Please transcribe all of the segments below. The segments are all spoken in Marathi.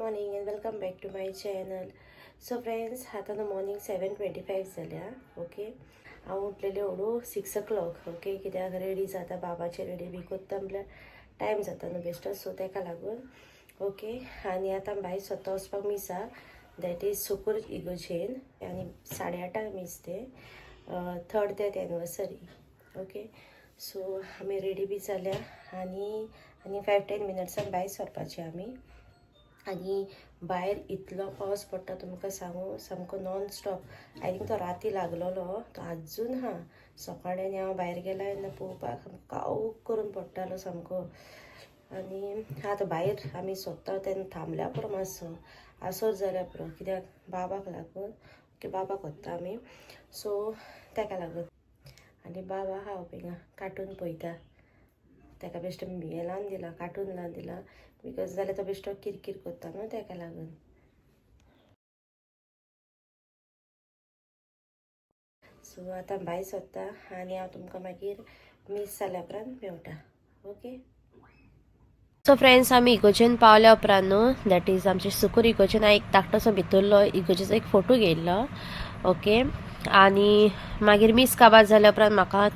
morning and welcome back to my channel. So friends, आता मॉर्निंग 7:25 जाल्या. ओके हांव उठलेले हळू 6 o'clock. ओके कित्याक रेडी जाता बाबाचे रेडी बी कोत्ता म्हळ्यार टायम जाता न्हू बेश्टो, सो तेका लागून. ओके आनी आतां भायर स्वता वचपाक मिसा, दॅट इज सुकूर इगोजेन आनी 8:30 मीस ते 3rd death anniversary. Okay so आमी रेडी बी जाल्या आनी 5-10 मिनट्सान भायर सरपाचें आमी. आनी भायर इतलो पावस पडटा तुमकां सांगू, सामको नॉन स्टॉप. आय थिंक तो राती लागलेलो, तो आजून हा. सकाळी हांव भायर गेला तेन्ना पळोवपाक काव करून पडटालो सामको. आनी आतां भायर आमी सोदता तेन्ना थांबल्या पुरो मातसो, आसोर जाल्यार पुरो, कित्याक बाबाक लागून. ओके बाबाक व्हरता आमी, सो तेका लागून. आनी बाबा हांव पिंगा कार्टून पळयता, तेका बेश्टो हें लावन दिला, कार्टून लावन दिला, बिकॉज जाल्यार तो बेश्टो किरकिर करता न्हू तेका लागून. सो आतां भायर सरता आनी हांव तुमकां मागीर मीस जाल्या उपरांत मेवता. ओके सो फ्रेंड्स, आमी इगोजेन पावल्या उपरांत न्हू, दॅट इज आमचे सुकूर इगोजेन हांव एक धाकटोसो भितरलो इगोजेचो एक फोटो घेयल्लो. ओके आनी मागीर मीस काबार जाल्या उपरांत म्हाका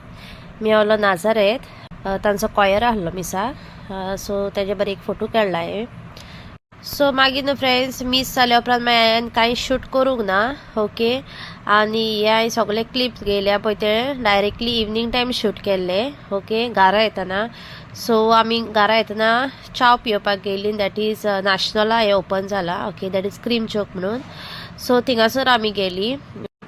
मेवलो नाजारेत, तांचो कॉयर आहलो मिसा, सो तेजे बरें एक फोटो काडला हांवें. सो मागीर न्हू फ्रेंड्स, मीस जाल्या उपरांत मागीर हांवें कांय शूट करूंक ना. ओके आनी हे हांवें सगळे क्लिप्स घेयल्या पळय ते डायरेक्टली इवनींग टायम शूट केल्ले. ओके घरा येतना, सो आमी घरा येतना चाव पिवपाक गेल्ली, दॅट इज नॅशनला हें ओपन जाला. ओके दॅट इज क्रीम चोक म्हणून, सो थिंगासर आमी गेली.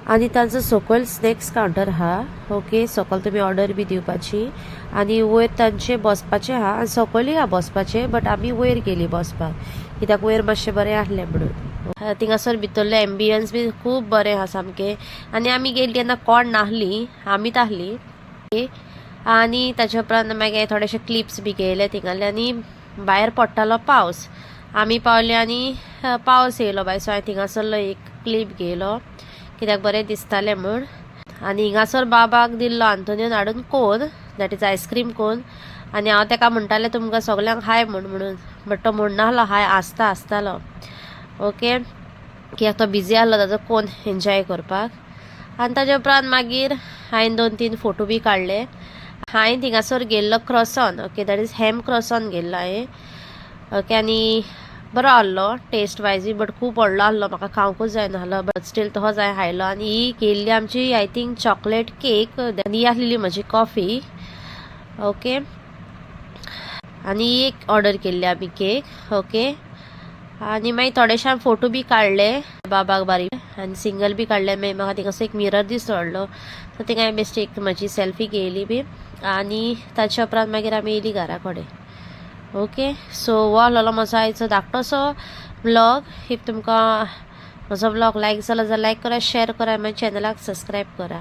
आनी तांचो सकयल स्नॅक्स कावंटर आहा. ओके सकयल तुमी ऑर्डर बी दिवपाची आनी वयर तांचे बसपाचें आहा आनी सकयलूय आहा बसपाचें, बट आमी वयर गेली बसपाक कित्याक वयर मातशें बरें आहलें म्हणून. थिंगासर भितरलें एम्बियन्स बी खूब बरें आहा सामकें. आनी आमी गेली तेन्ना कोण नाहली, आमीच आहली. आनी ताचे उपरांत मागीर थोडेशे क्लिप्स बी घेयले थिंगाले. आनी भायर पडटालो पावस, आमी पावले आनी पावस येयलो भायर, सो हांवें थिंगासरलो एक क्लिप घेयलो कित्याक बरें दिसतालें म्हूण. आनी हिंगासर बाबाक दिल्लो आंतोनियोन हाडून कोन, दॅट इज आयस्क्रीम कोन. आनी हांव तेका म्हणटालें तुमकां सगल्यांक हाय म्हणून, बट तो म्हणनाहलो हाय, आसतालो. ओके कित्याक तो बिजी आहलो ताजो कोन एन्जॉय करपाक. आनी ताजे उपरांत मागीर हांवें 2-3 फोटो बी काडले. हांवें थिंगासर गेल्लो क्रॉसॉन. ओके दॅट इज हॅम क्रॉसॉन गेल्लो हांवें. ओके आनी बरो आहलो टेस्ट वायजूय, बट खूब व्हडलो आहलो, म्हाका खावंकूच जायनाहलो, बट स्टील तो हांवें हायलो. आनी ही गेल्ली आमची आय थिंक चॉकलेट केक, आनी आहलेली म्हजी कॉफी. ओके आनी एक ऑर्डर केल्ली आमी केक. ओके आनी मागीर थोडेशे फोटो बी काडले बाबाक बारीक, आनी सिंगल बी काडले. मागीर म्हाका थिंगासर एक मिरर दिसलो व्हडलो, सो थिंगा हांवें बेश्टी एक म्हजी सेल्फी घेयली बी. आनी ताचे उपरांत मागीर आमी येयली घरा कडेन. ओके सो हो आहलो म्हजो आयचो धाकटोसो व्लॉग. इफ तुमकां म्हजो व्लॉग लायक जालो जाल्यार लायक करा, शेअर करा, म्हज्या चॅनलाक सबस्क्रायब करा.